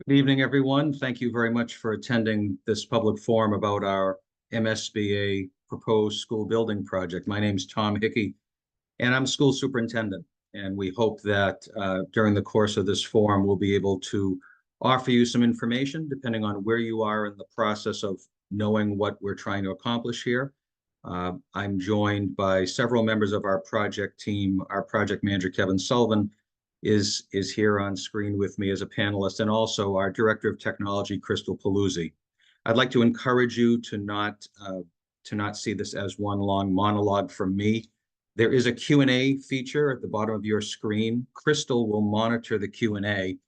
Good evening, everyone. Thank you very much for attending this public forum about our MSBA proposed school building project. My name is Tom Hickey, and I'm school superintendent. And we hope that during the course of this forum, we'll be able to offer you some information depending on where you are in the process of knowing what we're trying to accomplish here. I'm joined by several members of our project team. Our project manager, Kevin Sullivan, is here on screen with me as a panelist, and also our Director of Technology, Crystal Paluzzi. I'd like to encourage you to not see this as one long monologue from me. There is a Q&A feature at the bottom of your screen. Crystal will monitor the Q&A,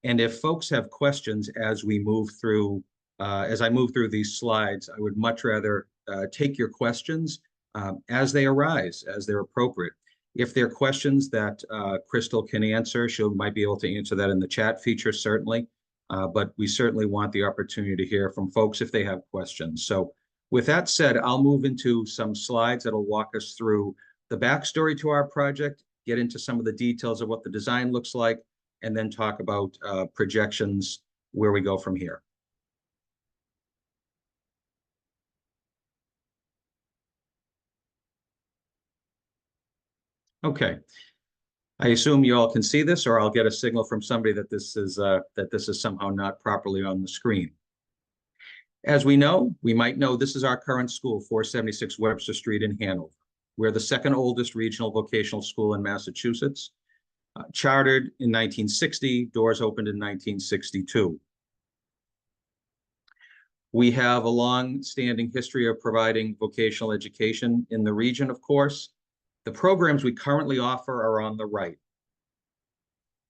and if folks have questions as we move through, as I move through these slides, I would much rather take your questions as they arise, as they're appropriate. If there are questions that Crystal can answer, she might be able to answer that in the chat feature, certainly. But we certainly want the opportunity to hear from folks if they have questions. So with that said, I'll move into some slides that'll walk us through the backstory to our project, get into some of the details of what the design looks like, and then talk about projections, where we go from here. Okay. I assume you all can see this, or I'll get a signal from somebody that this is somehow not properly on the screen. As we might know, this is our current school, 476 Webster Street in Hanover. We're the second oldest regional vocational school in Massachusetts. Chartered in 1960, doors opened in 1962. We have a long-standing history of providing vocational education in the region, of course. The programs we currently offer are on the right: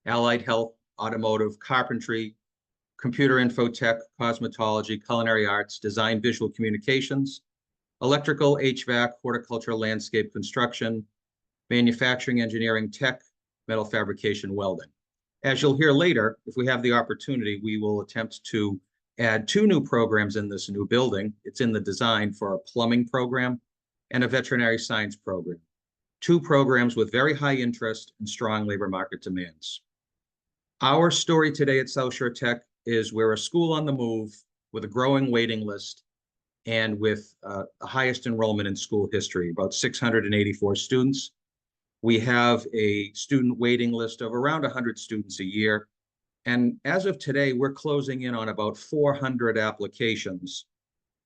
allied health, automotive, carpentry, computer infotech, cosmetology, culinary arts, design, visual communications, electrical, HVAC, horticulture, landscape construction, manufacturing, engineering, tech, metal fabrication, welding. As you'll hear later, if we have the opportunity, we will attempt to add 2 new programs in this new building. It's in the design for a plumbing program and a veterinary science program. 2 programs with very high interest and strong labor market demands. Our story today at South Shore Tech is we're a school on the move with a growing waiting list and with the highest enrollment in school history, about 684 students. We have a student waiting list of around 100 students a year. And as of today, we're closing in on about 400 applications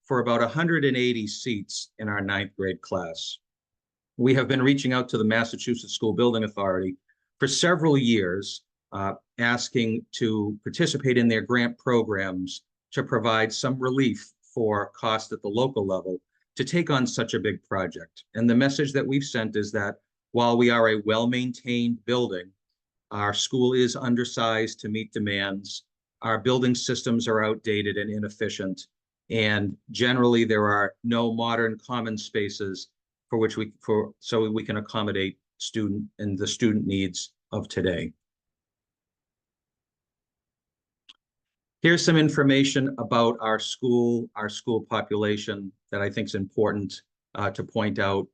for about 180 seats in our 9th grade class. We have been reaching out to the Massachusetts School Building Authority for several years, asking to participate in their grant programs to provide some relief for cost at the local level to take on such a big project. And the message that we've sent is that while we are a well-maintained building, our school is undersized to meet demands. Our building systems are outdated and inefficient. And generally, there are no modern common spaces so we can accommodate the student needs of today. Here's some information about our school population that I think is important to point out.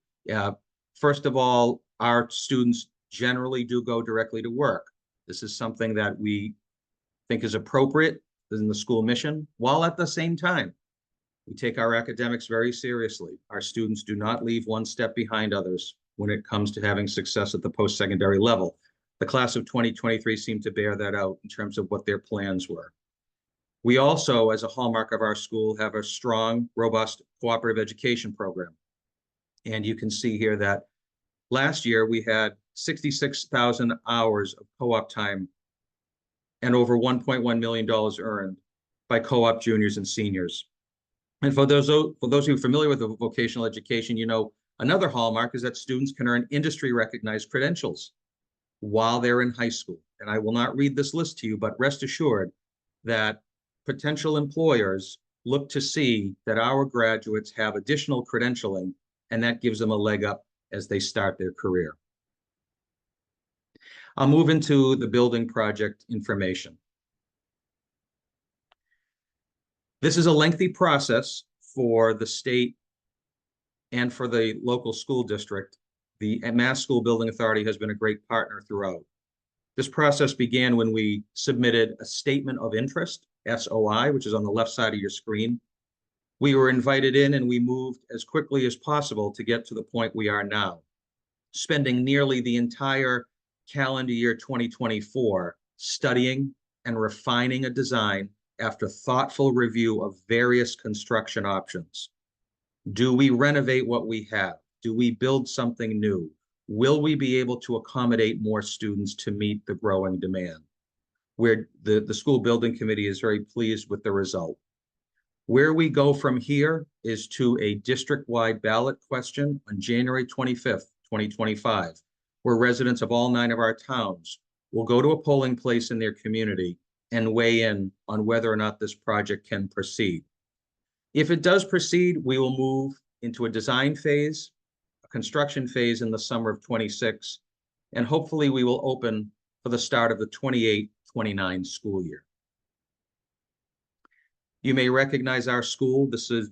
First of all, our students generally do go directly to work. This is something that we think is appropriate in the school mission, while at the same time, we take our academics very seriously. Our students do not leave one step behind others when it comes to having success at the post-secondary level. The class of 2023 seemed to bear that out in terms of what their plans were. We also, as a hallmark of our school, have a strong, robust cooperative education program. And you can see here that last year we had 66,000 hours of co-op time and over $1.1 million earned by co-op juniors and seniors. And for those who are familiar with the vocational education, you know, another hallmark is that students can earn industry-recognized credentials while they're in high school. And I will not read this list to you, but rest assured that potential employers look to see that our graduates have additional credentialing, and that gives them a leg up as they start their career. I'll move into the building project information. This is a lengthy process for the state and for the local school district. The Mass School Building Authority has been a great partner throughout. This process began when we submitted a statement of interest, SOI, which is on the left side of your screen. We were invited in and we moved as quickly as possible to get to the point we are now, spending nearly the entire calendar year 2024 studying and refining a design after thoughtful review of various construction options. Do we renovate what we have? Do we build something new? Will we be able to accommodate more students to meet the growing demand? Where the school building committee is very pleased with the result. Where we go from here is to a district-wide ballot question on January 25th, 2025, where residents of all 9 of our towns will go to a polling place in their community and weigh in on whether or not this project can proceed. If it does proceed, we will move into a design phase, a construction phase in the summer of 26, and hopefully we will open for the start of the 28-29 school year. You may recognize our school. This is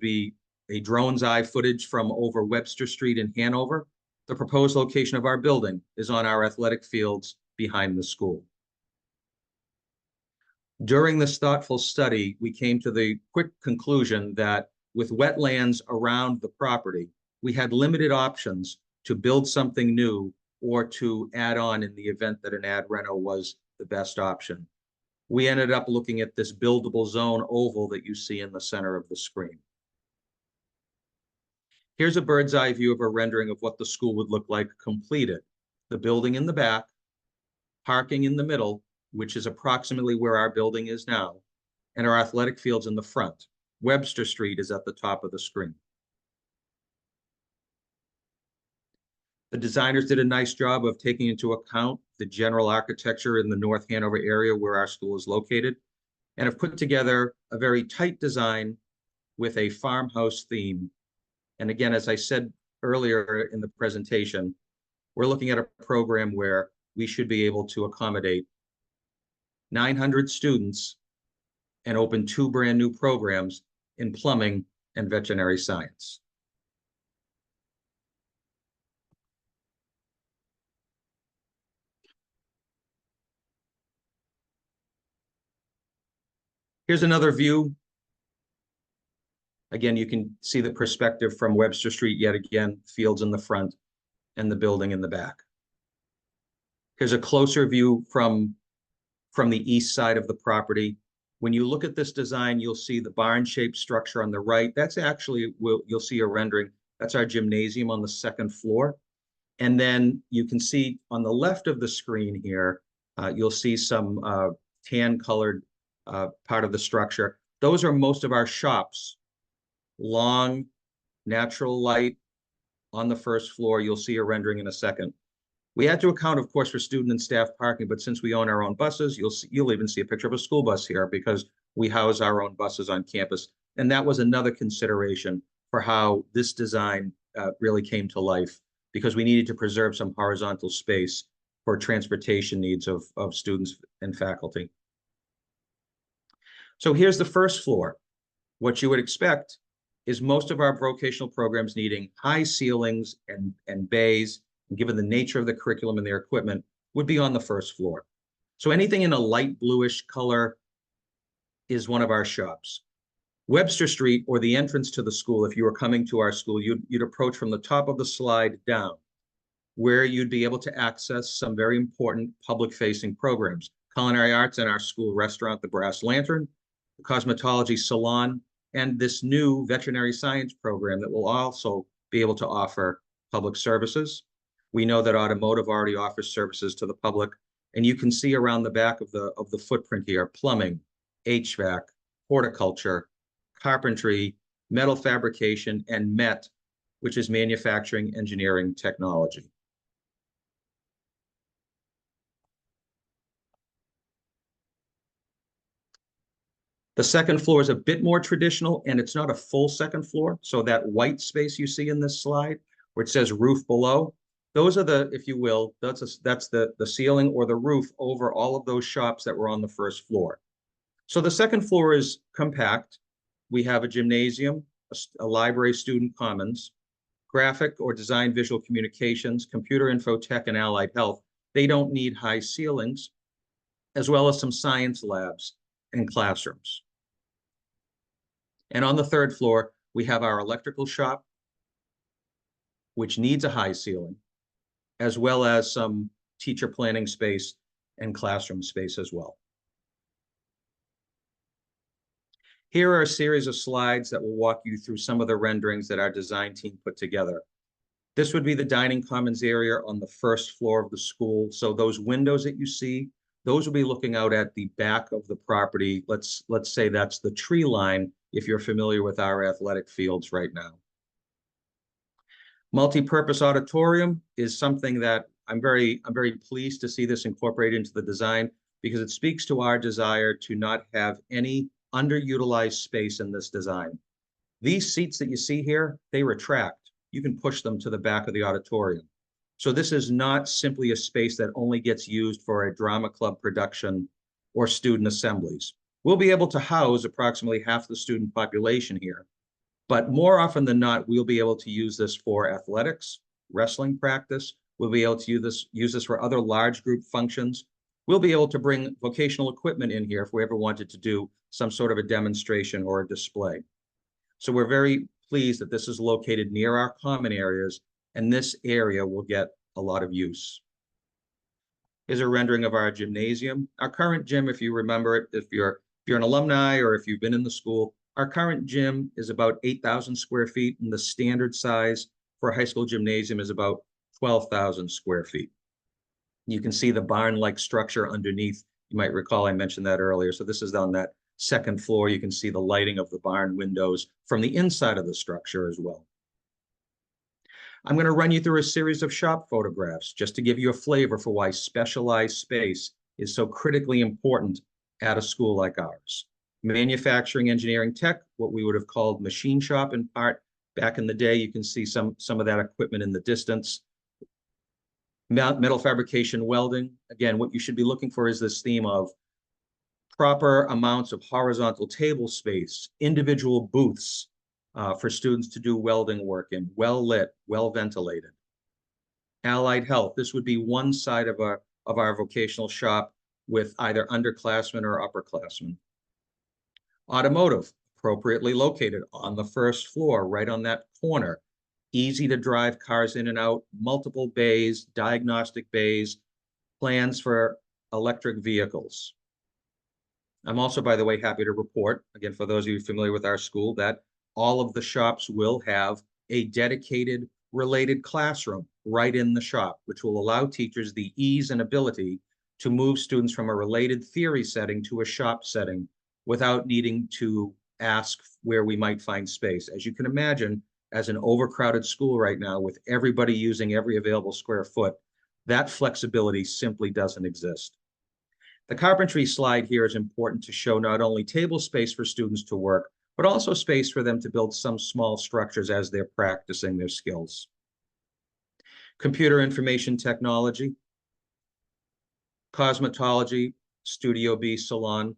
a drone's eye footage from over Webster Street in Hanover. The proposed location of our building is on our athletic fields behind the school. During this thoughtful study, we came to the quick conclusion that with wetlands around the property, we had limited options to build something new or to add on in the event that an ad reno was the best option. We ended up looking at this buildable zone oval that you see in the center of the screen. Here's a bird's eye view of a rendering of what the school would look like completed. The building in the back, parking in the middle, which is approximately where our building is now, and our athletic fields in the front. Webster Street is at the top of the screen. The designers did a nice job of taking into account the general architecture in the North Hanover area where our school is located, and have put together a very tight design with a farmhouse theme. And again, as I said earlier in the presentation, we're looking at a program where we should be able to accommodate 900 students and open 2 brand new programs in plumbing and veterinary science. Here's another view. Again, you can see the perspective from Webster Street yet again, fields in the front and the building in the back. Here's a closer view from the east side of the property. When you look at this design, you'll see the barn-shaped structure on the right. That's actually, you'll see a rendering. That's our gymnasium on the 2nd floor. And then you can see on the left of the screen here, you'll see some tan-colored part of the structure. Those are most of our shops. Long, natural light on the 1st floor. You'll see a rendering in a second. We had to account, of course, for student and staff parking, but since we own our own buses, you'll even see a picture of a school bus here because we house our own buses on campus. And that was another consideration for how this design really came to life, because we needed to preserve some horizontal space for transportation needs of students and faculty. So here's the 1st floor. What you would expect is most of our vocational programs needing high ceilings and bays, given the nature of the curriculum and their equipment, would be on the 1st floor. So anything in a light bluish color is one of our shops. Webster Street, or the entrance to the school, if you were coming to our school, you'd approach from the top of the slide down, where you'd be able to access some very important public-facing programs. Culinary arts in our school restaurant, the Brass Lantern, the cosmetology salon, and this new veterinary science program that will also be able to offer public services. We know that automotive already offers services to the public, and you can see around the back of the footprint here, plumbing, HVAC, horticulture, carpentry, metal fabrication, and MET, which is manufacturing engineering technology. The 2nd floor is a bit more traditional, and it's not a full 2nd floor. So that white space you see in this slide, where it says roof below, those are the, if you will, that's the ceiling or the roof over all of those shops that were on the 1st floor. So the 2nd floor is compact. We have a gymnasium, a library, student commons, graphic or design visual communications, computer info tech, and allied health. They don't need high ceilings, as well as some science labs and classrooms. And on the third floor, we have our electrical shop, which needs a high ceiling, as well as some teacher planning space and classroom space as well. Here are a series of slides that will walk you through some of the renderings that our design team put together. This would be the dining commons area on the first floor of the school. So those windows that you see, those will be looking out at the back of the property. Let's say that's the tree line, if you're familiar with our athletic fields right now. Multi-purpose auditorium is something that I'm very pleased to see this incorporated into the design, because it speaks to our desire to not have any underutilized space in this design. These seats that you see here, they retract. You can push them to the back of the auditorium. So this is not simply a space that only gets used for a drama club production or student assemblies. We'll be able to house approximately half the student population here, but more often than not, we'll be able to use this for athletics, wrestling practice. We'll be able to use this for other large group functions. We'll be able to bring vocational equipment in here if we ever wanted to do some sort of a demonstration or a display. So we're very pleased that this is located near our common areas, and this area will get a lot of use. Here's a rendering of our gymnasium. Our current gym, if you remember it, if you're an alumni or if you've been in the school, our current gym is about 8,000 square feet, and the standard size for a high school gymnasium is about 12,000 square feet. You can see the barn-like structure underneath. You might recall I mentioned that earlier. So this is on that second floor. You can see the lighting of the barn windows from the inside of the structure as well. I'm going to run you through a series of shop photographs just to give you a flavor for why specialized space is so critically important at a school like ours. Manufacturing, engineering, tech, what we would have called machine shop in part. Back in the day, you can see some of that equipment in the distance. Metal fabrication, welding. Again, what you should be looking for is this theme of proper amounts of horizontal table space, individual booths for students to do welding work in, well lit, well ventilated. Allied health. This would be one side of our vocational shop with either underclassmen or upperclassmen. Automotive, appropriately located on the first floor, right on that corner. Easy to drive cars in and out, multiple bays, diagnostic bays, plans for electric vehicles. I'm also, by the way, happy to report, again, for those of you familiar with our school, that all of the shops will have a dedicated related classroom right in the shop, which will allow teachers the ease and ability to move students from a related theory setting to a shop setting without needing to ask where we might find space. As you can imagine, as an overcrowded school right now, with everybody using every available square foot, that flexibility simply doesn't exist. The carpentry slide here is important to show not only table space for students to work, but also space for them to build some small structures as they're practicing their skills. Computer information technology, cosmetology, Studio B salon,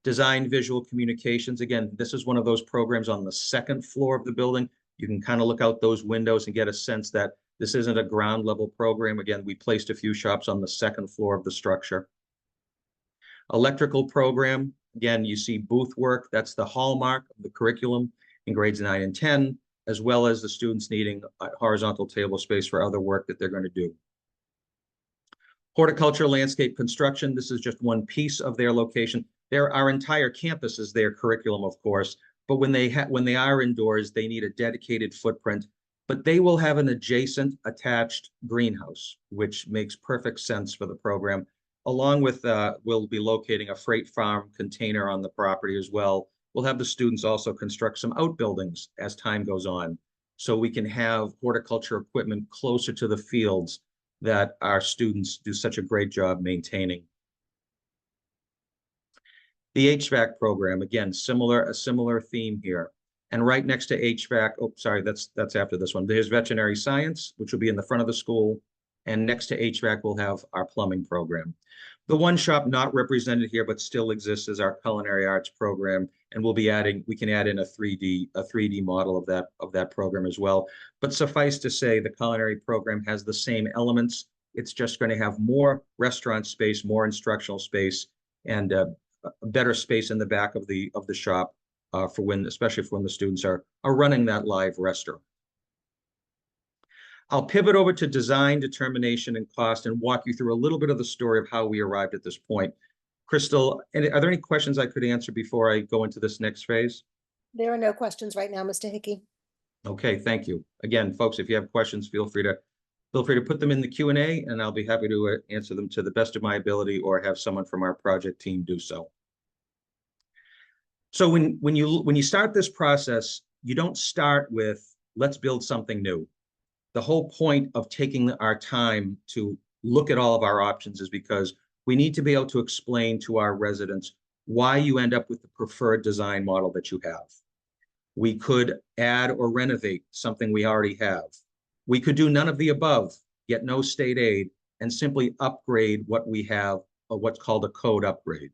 design visual communications. Again, this is one of those programs on the second floor of the building. You can kind of look out those windows and get a sense that this isn't a ground level program. Again, we placed a few shops on the second floor of the structure. Electrical program. Again, you see booth work. That's the hallmark of the curriculum in grades 9 and 10, as well as the students needing horizontal table space for other work that they're going to do. Horticulture, landscape construction. This is just one piece of their location. Our entire campus is their curriculum, of course, but when they are indoors, they need a dedicated footprint, but they will have an adjacent attached greenhouse, which makes perfect sense for the program. Along with, we'll be locating a freight farm container on the property as well. We'll have the students also construct some outbuildings as time goes on, so we can have horticulture equipment closer to the fields that our students do such a great job maintaining. The HVAC program, again, a similar theme here. And right next to HVAC, oh, sorry, that's after this one. There's veterinary science, which will be in the front of the school. And next to HVAC, we'll have our plumbing program. The one shop not represented here, but still exists, is our culinary arts program. And we can add in a 3D model of that program as well. But suffice to say, the culinary program has the same elements It's just going to have more restaurant space, more instructional space, and a better space in the back of the shop for when, especially for when the students are running that live restaurant. I'll pivot over to design, determination, and cost, and walk you through a little bit of the story of how we arrived at this point. Crystal, are there any questions I could answer before I go into this next phase? There are no questions right now, Mr. Hickey. Okay, thank you. Again, folks, if you have questions, feel free to put them in the Q&A, and I'll be happy to answer them to the best of my ability, or have someone from our project team do so. So when you start this process, you don't start with, let's build something new. The whole point of taking our time to look at all of our options is because we need to be able to explain to our residents why you end up with the preferred design model that you have. We could add or renovate something we already have. We could do none of the above, get no state aid, and simply upgrade what we have, or what's called a code upgrade.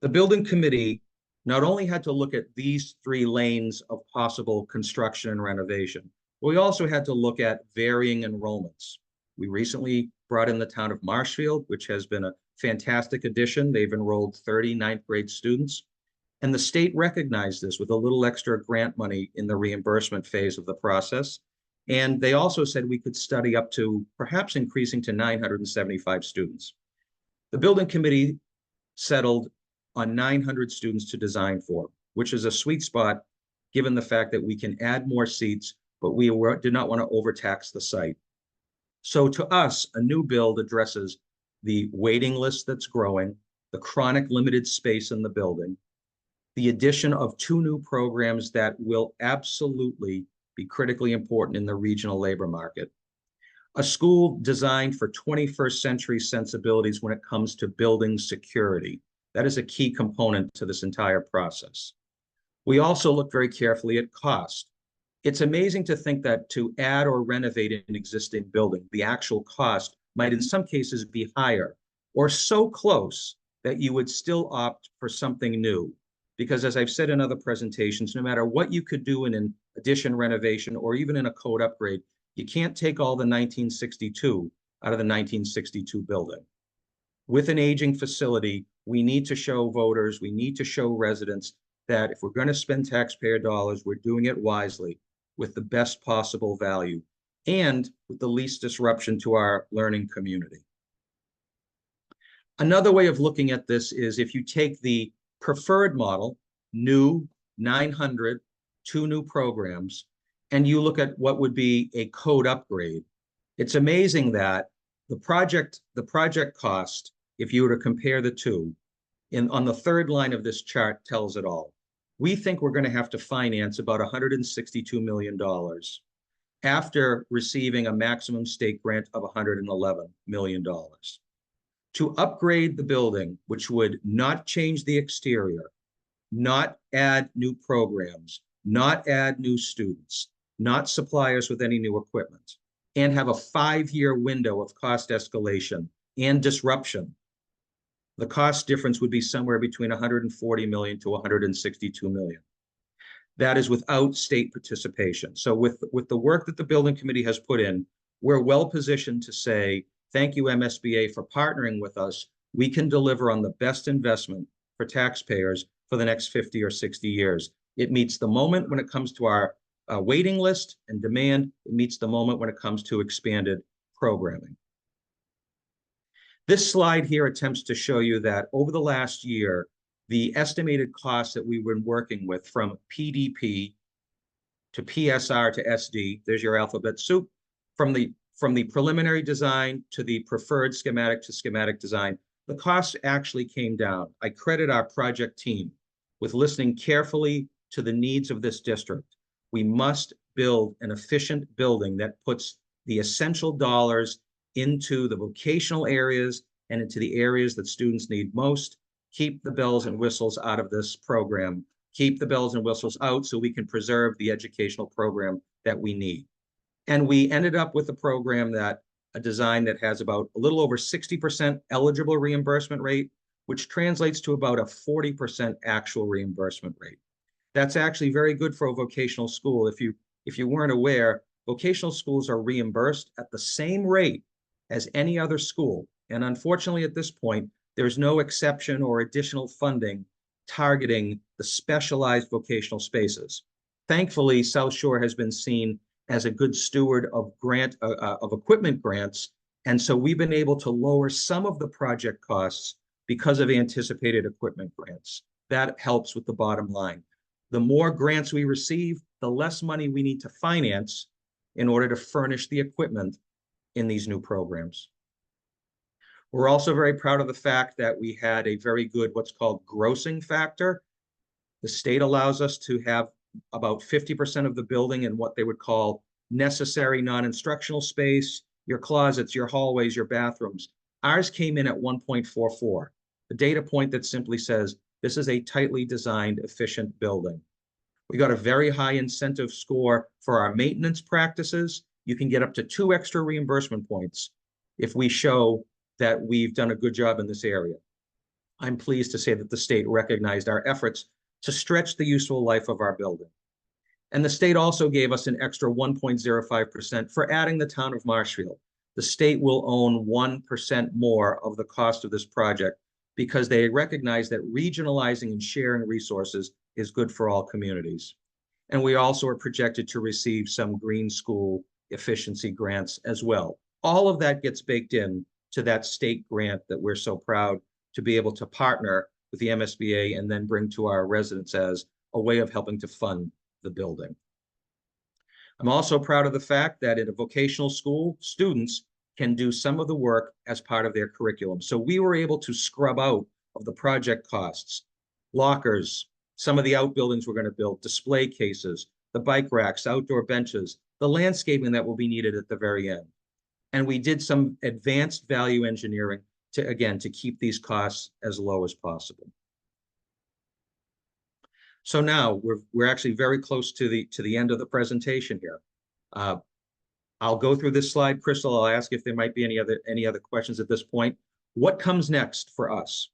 The building committee not only had to look at these 3 lanes of possible construction and renovation, we also had to look at varying enrollments. We recently brought in the town of Marshfield, which has been a fantastic addition. They've enrolled 30 ninth grade students. And the state recognized this with a little extra grant money in the reimbursement phase of the process. And they also said we could study up to perhaps increasing to 975 students. The building committee settled on 900 students to design for, which is a sweet spot given the fact that we can add more seats, but we did not want to overtax the site. So to us, a new build addresses the waiting list that's growing, the chronic limited space in the building, the addition of 2 new programs that will absolutely be critically important in the regional labor market, a school designed for 21st century sensibilities when it comes to building security. That is a key component to this entire process. We also look very carefully at cost. It's amazing to think that to add or renovate an existing building, the actual cost might in some cases be higher, or so close that you would still opt for something new. Because as I've said in other presentations, no matter what you could do in an addition, renovation, or even in a code upgrade, you can't take all the 1962 out of the 1962 building. With an aging facility, we need to show voters, we need to show residents that if we're going to spend taxpayer dollars, we're doing it wisely with the best possible value and with the least disruption to our learning community. Another way of looking at this is if you take the preferred model, new 900, 2 new programs, and you look at what would be a code upgrade, it's amazing that the project cost, if you were to compare the two, on the 3rd line of this chart tells it all. We think we're going to have to finance about $162 million after receiving a maximum state grant of $111 million. To upgrade the building, which would not change the exterior, not add new programs, not add new students, not supply us with any new equipment, and have a 5-year window of cost escalation and disruption, the cost difference would be somewhere between $140 million to $162 million. That is without state participation. So with the work that the building committee has put in, we're well positioned to say, thank you, MSBA, for partnering with us. We can deliver on the best investment for taxpayers for the next 50 or 60 years. It meets the moment when it comes to our waiting list and demand. It meets the moment when it comes to expanded programming. This slide here attempts to show you that over the last year, the estimated costs that we've been working with from PDP to PSR to SD, there's your alphabet soup, from the preliminary design to the preferred schematic to schematic design, the costs actually came down. I credit our project team with listening carefully to the needs of this district. We must build an efficient building that puts the essential dollars into the vocational areas and into the areas that students need most. Keep the bells and whistles out of this program. Keep the bells and whistles out so we can preserve the educational program that we need. And we ended up with a design that has about a little over 60% eligible reimbursement rate, which translates to about a 40% actual reimbursement rate. That's actually very good for a vocational school. If you weren't aware, vocational schools are reimbursed at the same rate as any other school. And unfortunately, at this point, there's no exception or additional funding targeting the specialized vocational spaces. Thankfully, South Shore has been seen as a good steward of equipment grants. And so we've been able to lower some of the project costs because of anticipated equipment grants. That helps with the bottom line. The more grants we receive, the less money we need to finance in order to furnish the equipment in these new programs. We're also very proud of the fact that we had a very good, what's called grossing factor. The state allows us to have about 50% of the building in what they would call necessary non-instructional space, your closets, your hallways, your bathrooms. Ours came in at 1.44, the data point that simply says this is a tightly designed, efficient building. We got a very high incentive score for our maintenance practices. You can get up to 2 extra reimbursement points if we show that we've done a good job in this area. I'm pleased to say that the state recognized our efforts to stretch the useful life of our building. And the state also gave us an extra 1.05% for adding the town of Marshfield. The state will own 1% more of the cost of this project because they recognize that regionalizing and sharing resources is good for all communities. And we also are projected to receive some green school efficiency grants as well. All of that gets baked in to that state grant that we're so proud to be able to partner with the MSBA and then bring to our residents as a way of helping to fund the building. I'm also proud of the fact that in a vocational school, students can do some of the work as part of their curriculum. So we were able to scrub out of the project costs, lockers, some of the outbuildings we're going to build, display cases, the bike racks, outdoor benches, the landscaping that will be needed at the very end. And we did some advanced value engineering to, again, to keep these costs as low as possible. So now we're actually very close to the end of the presentation here. I'll go through this slide. Crystal, I'll ask if there might be any other questions at this point. What comes next for us?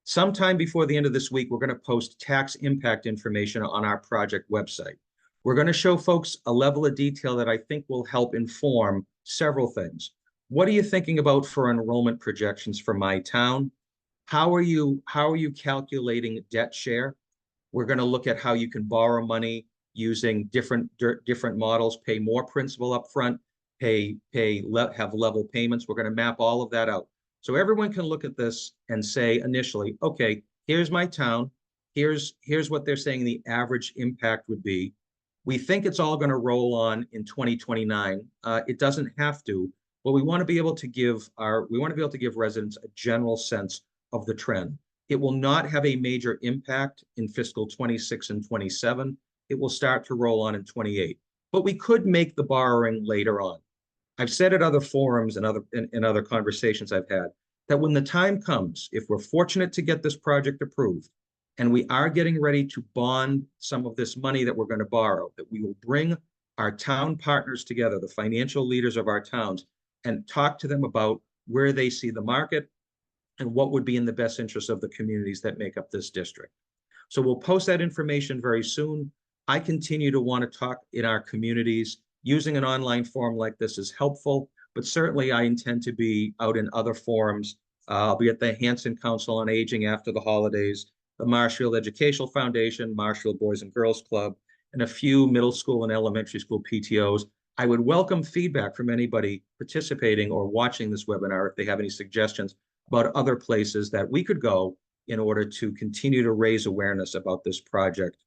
Sometime before the end of this week, we're going to post tax impact information on our project website. We're going to show folks a level of detail that I think will help inform several things. What are you thinking about for enrollment projections for my town? How are you calculating debt share? We're going to look at how you can borrow money using different models, pay more principal up front, have level payments. We're going to map all of that out. So everyone can look at this and say initially, okay, here's my town. Here's what they're saying the average impact would be. We think it's all going to roll on in 2029. It doesn't have to, but we want to be able to give residents a general sense of the trend. It will not have a major impact in fiscal 26 and 27. It will start to roll on in 28, but we could make the borrowing later on. I've said at other forums and other conversations I've had that when the time comes, if we're fortunate to get this project approved, and we are getting ready to bond some of this money that we're going to borrow, that we will bring our town partners together, the financial leaders of our towns, and talk to them about where they see the market and what would be in the best interest of the communities that make up this district. So we'll post that information very soon. I continue to want to talk in our communities. Using an online forum like this is helpful, but certainly I intend to be out in other forums. I'll be at the Hanson Council on Aging after the holidays, the Marshfield Educational Foundation, Marshfield Boys and Girls Club, and a few middle school and elementary school PTOs. I would welcome feedback from anybody participating or watching this webinar if they have any suggestions about other places that we could go in order to continue to raise awareness about this project.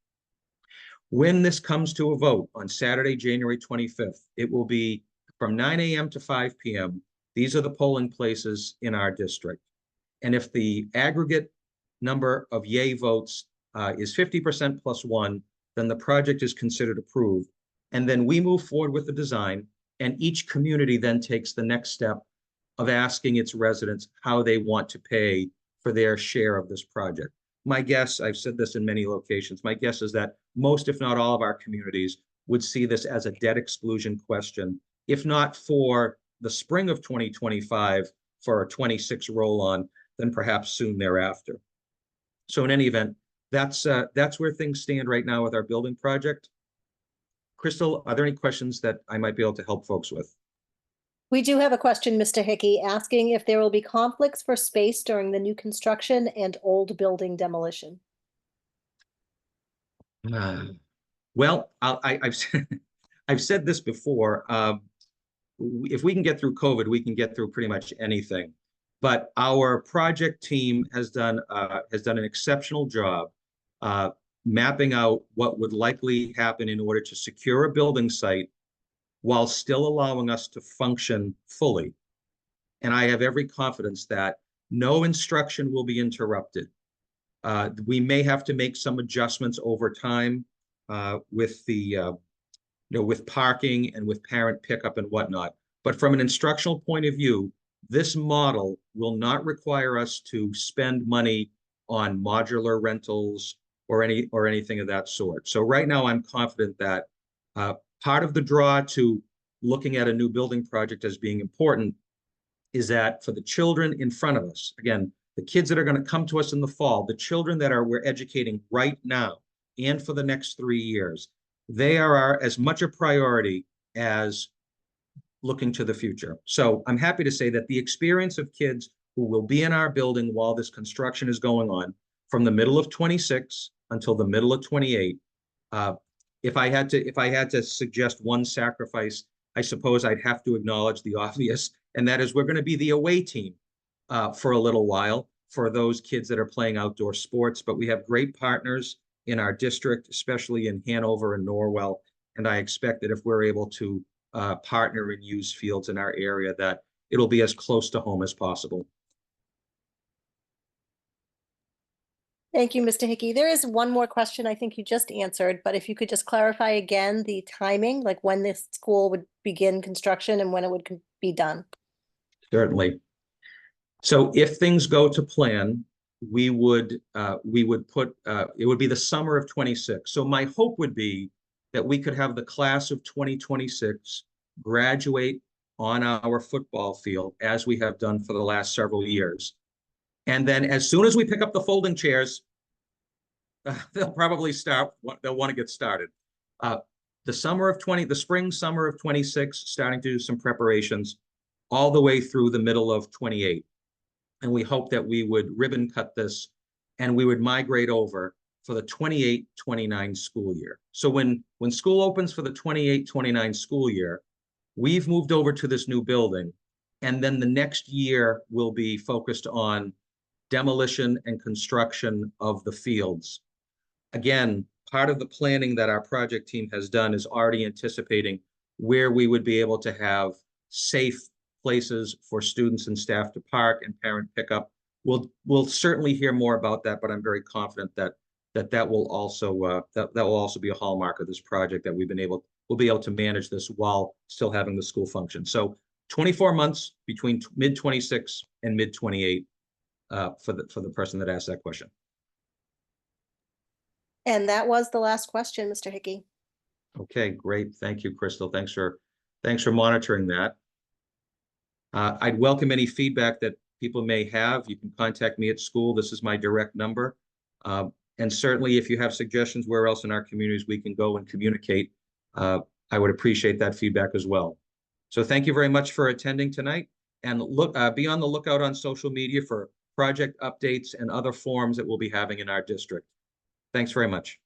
When this comes to a vote on Saturday, January 25th, it will be from 9 a.m. to 5 p.m. These are the polling places in our district. And if the aggregate number of yay votes is 50% plus 1, then the project is considered approved. And then we move forward with the design, and each community then takes the next step of asking its residents how they want to pay for their share of this project. My guess, I've said this in many locations, my guess is that most, if not all of our communities would see this as a debt exclusion question, if not for the spring of 2025 for a 26 roll-on, then perhaps soon thereafter. So in any event, that's where things stand right now with our building project. Crystal, are there any questions that I might be able to help folks with? We do have a question, Mr. Hickey, asking if there will be conflicts for space during the new construction and old building demolition. Well, I've said this before. If we can get through COVID, we can get through pretty much anything. But our project team has done an exceptional job mapping out what would likely happen in order to secure a building site while still allowing us to function fully. And I have every confidence that no instruction will be interrupted. We may have to make some adjustments over time with with parking and with parent pickup and whatnot. But from an instructional point of view, this model will not require us to spend money on modular rentals or anything of that sort. So right now, I'm confident that part of the draw to looking at a new building project as being important is that for the children in front of us, again, the kids that are going to come to us in the fall, the children that we're educating right now and for the next 3 years, they are as much a priority as looking to the future. So I'm happy to say that the experience of kids who will be in our building while this construction is going on from the middle of 26 until the middle of 28, if I had to suggest one sacrifice, I suppose I'd have to acknowledge the obvious, and that is we're going to be the away team for a little while for those kids that are playing outdoor sports. But we have great partners in our district, especially in Hanover and Norwell. And I expect that if we're able to partner and use fields in our area, that it'll be as close to home as possible. Thank you, Mr. Hickey. There is one more question I think you just answered, but if you could just clarify again the timing, like when this school would begin construction and when it would be done. Certainly. So if things go to plan, we would put it would be the summer of 26. So my hope would be that we could have the class of 2026 graduate on our football field as we have done for the last several years. And then as soon as we pick up the folding chairs, they'll probably start, they'll want to get started. The spring, summer of 26, starting to do some preparations all the way through the middle of 28. And we hope that we would ribbon cut this and we would migrate over for the 28-29 school year. So when school opens for the 28-29 school year, we've moved over to this new building. And then the next year will be focused on demolition and construction of the fields. Again, part of the planning that our project team has done is already anticipating where we would be able to have safe places for students and staff to park and parent pickup. We'll certainly hear more about that, but I'm very confident that will also that will also be a hallmark of this project, that we'll be able to manage this while still having the school function. So 24 months between mid 26 and mid 28 for the person that asked that question. And that was the last question, Mr. Hickey. Okay, great. Thank you, Crystal. Thanks for monitoring that. I'd welcome any feedback that people may have. You can contact me at school. This is my direct number. And certainly if you have suggestions where else in our communities we can go and communicate, I would appreciate that feedback as well. So thank you very much for attending tonight, and be on the lookout on social media for project updates and other forums that we'll be having in our district. Thanks very much.